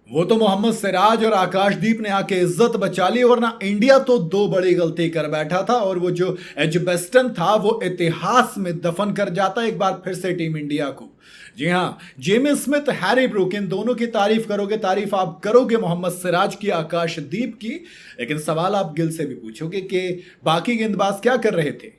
वो तो मोहम्मद सिराज और आकाशदीप ने आके इज्जत बचा ली, वरना इंडिया तो दो बड़ी गलती कर बैठा था और वो जो एजबेस्टन था वो इतिहास में दफन कर जाता एक बार फिर से टीम इंडिया को। जी हाँ, जेमी स्मिथ, हैरी ब्रूक, इन दोनों की तारीफ करोगे, तारीफ आप करोगे मोहम्मद सिराज की, आकाशदीप की, लेकिन सवाल आप गिल से भी पूछोगे कि बाकी गेंदबाज क्या कर रहे थे,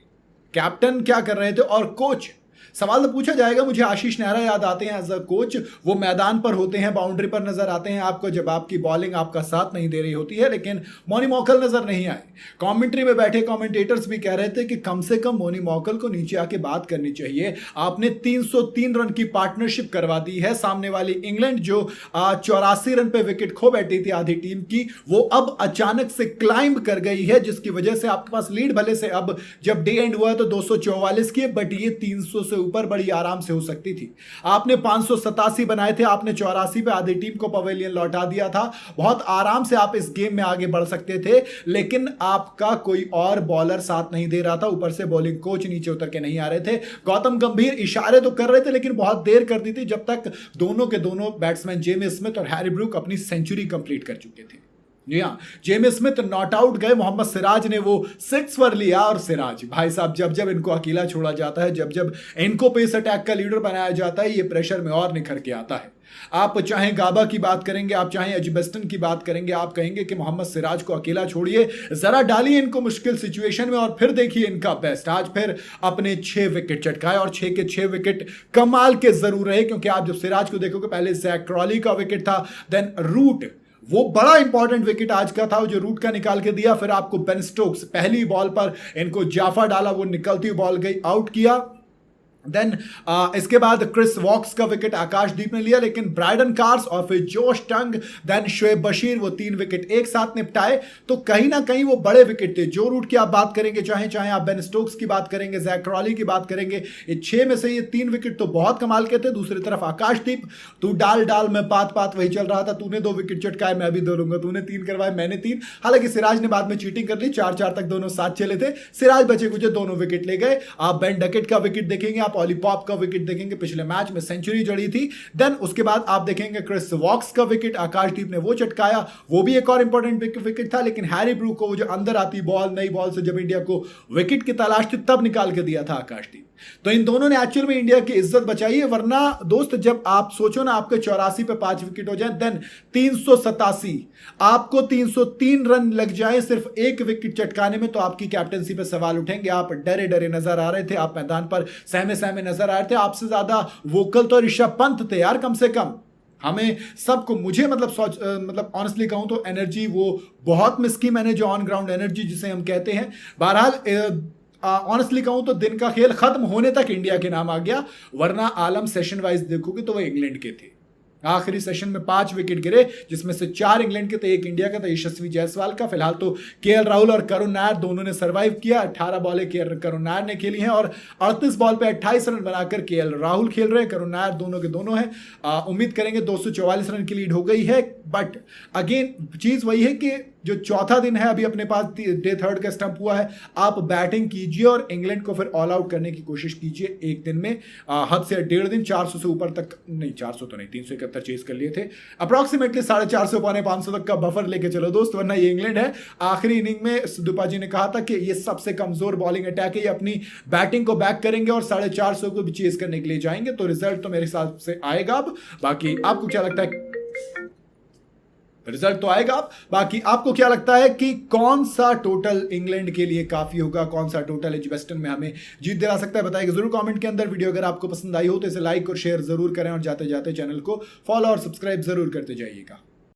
कैप्टन क्या कर रहे थे और कोच। सवाल तो पूछा जाएगा। मुझे आशीष नेहरा याद आते हैं एज अ कोच। वो मैदान पर होते हैं, बाउंड्री पर नजर आते हैं आपको जब आपकी बॉलिंग आपका साथ नहीं दे रही होती है, लेकिन मोनी मौकल नजर नहीं आए। कमेंट्री में बैठे कमेंटेटर्स भी कह रहे थे कि कम से कम मोनी मौकल को नीचे आके बात करनी चाहिए। आपने 303 रन की पार्टनरशिप करवा दी है। सामने वाली इंग्लैंड जो 84 रन पे विकेट खो बैठी थी आधी टीम की, वो अब अचानक से क्लाइंब कर गई है, जिसकी वजह से आपके पास लीड भले से अब जब डे एंड हुआ तो 244 की है, बट ये 300 से ऊपर बड़ी आराम से हो सकती थी। आपने 587 बनाए थे, आपने 84 पे आधी टीम को पवेलियन लौटा दिया था। बहुत आराम से आप इस गेम में आगे बढ़ सकते थे, लेकिन आपका कोई और बॉलर साथ नहीं दे रहा था। ऊपर से बॉलिंग कोच नीचे उतर के नहीं आ रहे थे। गौतम गंभीर इशारे तो कर रहे थे, लेकिन बहुत देर कर दी थी, जब तक दोनों के दोनों बैट्समैन जेमी स्मिथ और हैरी ब्रूक अपनी सेंचुरी कंप्लीट कर चुके थे। जी हाँ, जेमी स्मिथ नॉट आउट गए, मोहम्मद सिराज ने वो 6 पर लिया। और सिराज भाई साहब, जब जब इनको अकेला छोड़ा जाता है, जब जब इनको पेस अटैक का लीडर बनाया जाता है, ये प्रेशर में और निखर के आता है। आप चाहे गाबा की बात करेंगे, आप चाहे एजबेस्टन की बात करेंगे, आप कहेंगे कि मोहम्मद सिराज को अकेला छोड़िए, जरा डालिए इनको मुश्किल सिचुएशन में और फिर देखिए इनका बेस्ट। आज फिर अपने 6 विकेट चटकाए और 6 के 6 विकेट कमाल के जरूर रहे, क्योंकि आप जब सिराज को देखोगे, पहले जैक क्रॉली का विकेट था, देन रूट, वो बड़ा इंपॉर्टेंट विकेट आज का था जो रूट का निकाल के दिया। फिर आपको बेन स्टोक्स, पहली बॉल पर इनको जाफा डाला, वो निकलती हुई बॉल गई, आउट किया। देन इसके बाद क्रिस वॉक्स का विकेट आकाशदीप ने लिया, लेकिन ब्राइडन कार्स और फिर जोश टंग, देन शोएब बशीर, वो 3 विकेट एक साथ निपटाए। तो कहीं ना कहीं वो बड़े विकेट थे। जो रूट की आप बात करेंगे, चाहे आप बेन स्टोक्स की बात करेंगे, जैक क्रॉली की बात करेंगे, ये 6 में से ये 3 विकेट तो बहुत कमाल के थे। दूसरी तरफ आकाशदीप, तू डाल डाल मैं पात पात वही चल रहा था। तूने 2 विकेट चटकाए, मैं भी 2 लूंगा। तूने 3 करवाए, मैंने 3। हालांकि सिराज ने बाद में चीटिंग कर ली, 4-4 तक दोनों साथ चले थे। सिराज बचे कुछ दोनों विकेट ले गए। आप बेन डकेट का विकेट देखेंगे, आप ऑलीपॉप का विकेट देखेंगे, पिछले मैच में सेंचुरी जड़ी थी। देन उसके बाद आप देखेंगे क्रिस वॉक्स का विकेट, आकाशदीप ने वो चटकाया, वो भी एक और इंपॉर्टेंट विकेट था। लेकिन हैरी ब्रूक को वो जो अंदर आती बॉल, नई बॉल से जब इंडिया को विकेट की तलाश थी, तब निकाल के दिया था आकाशदीप। तो इन दोनों ने एक्चुअल में इंडिया की इज्जत बचाई है। वरना दोस्त, जब आप सोचो ना, आपके 84 पे 5 विकेट हो जाए, देन 387, आपको 303 रन लग जाए सिर्फ एक विकेट चटकाने में, तो आपकी कैप्टनसी पे सवाल उठेंगे। आप डरे डरे नजर आ रहे थे, आप मैदान पर सहमे सहमे नजर आ रहे थे। आपसे ज्यादा वोकल तो ऋषभ पंत थे यार, कम से कम। हमें सबको, मुझे मतलब ऑनेस्टली कहूं तो एनर्जी वो बहुत मिस की मैंने, जो ऑन ग्राउंड एनर्जी जिसे हम कहते हैं। बहरहाल ऑनेस्टली कहूं तो दिन का खेल खत्म होने तक इंडिया के नाम आ गया, वरना आलम सेशन वाइज देखोगे तो वो इंग्लैंड के थे। आखिरी सेशन में 5 विकेट गिरे, जिसमें से 4 इंग्लैंड के थे, 1 इंडिया का था, यशस्वी जायसवाल का। फिलहाल तो केएल राहुल और करुण नायर दोनों ने सर्वाइव किया। 18 बॉलें करुण नायर ने खेली हैं और 38 बॉल पे 28 रन बनाकर केएल राहुल खेल रहे हैं। करुण नायर दोनों के दोनों हैं। उम्मीद करेंगे 244 रन की लीड हो गई है। बट अगेन चीज वही है कि जो चौथा दिन है, अभी अपने पास डे 3 का स्टंप हुआ है, आप बैटिंग कीजिए और इंग्लैंड को फिर ऑल आउट करने की कोशिश कीजिए एक दिन में। हद से 1.5 दिन, 400 से ऊपर तक नहीं, 400 तो नहीं, 371 चेज कर लिए थे। अप्रॉक्सीमेटली 450 पौने 500 तक का बफर लेके चलो दोस्त, वरना ये इंग्लैंड है। आखिरी इनिंग में सिद्धूपा जी ने कहा था कि ये सबसे कमजोर बॉलिंग अटैक है, ये अपनी बैटिंग को बैक करेंगे और 450 को भी चेज करने के लिए जाएंगे। तो रिजल्ट तो मेरे हिसाब से आएगा। अब बाकी आपको क्या लगता है? रिजल्ट तो आएगा। बाकी आपको क्या लगता है कि कौन सा टोटल इंग्लैंड के लिए काफी होगा, कौन सा टोटल एजबेस्टन में हमें जीत दिला सकता है? बताइएगा जरूर कमेंट के अंदर। वीडियो अगर आपको पसंद आई हो तो इसे लाइक और शेयर जरूर करें और जाते जाते चैनल को फॉलो और सब्सक्राइब जरूर करते जाइएगा।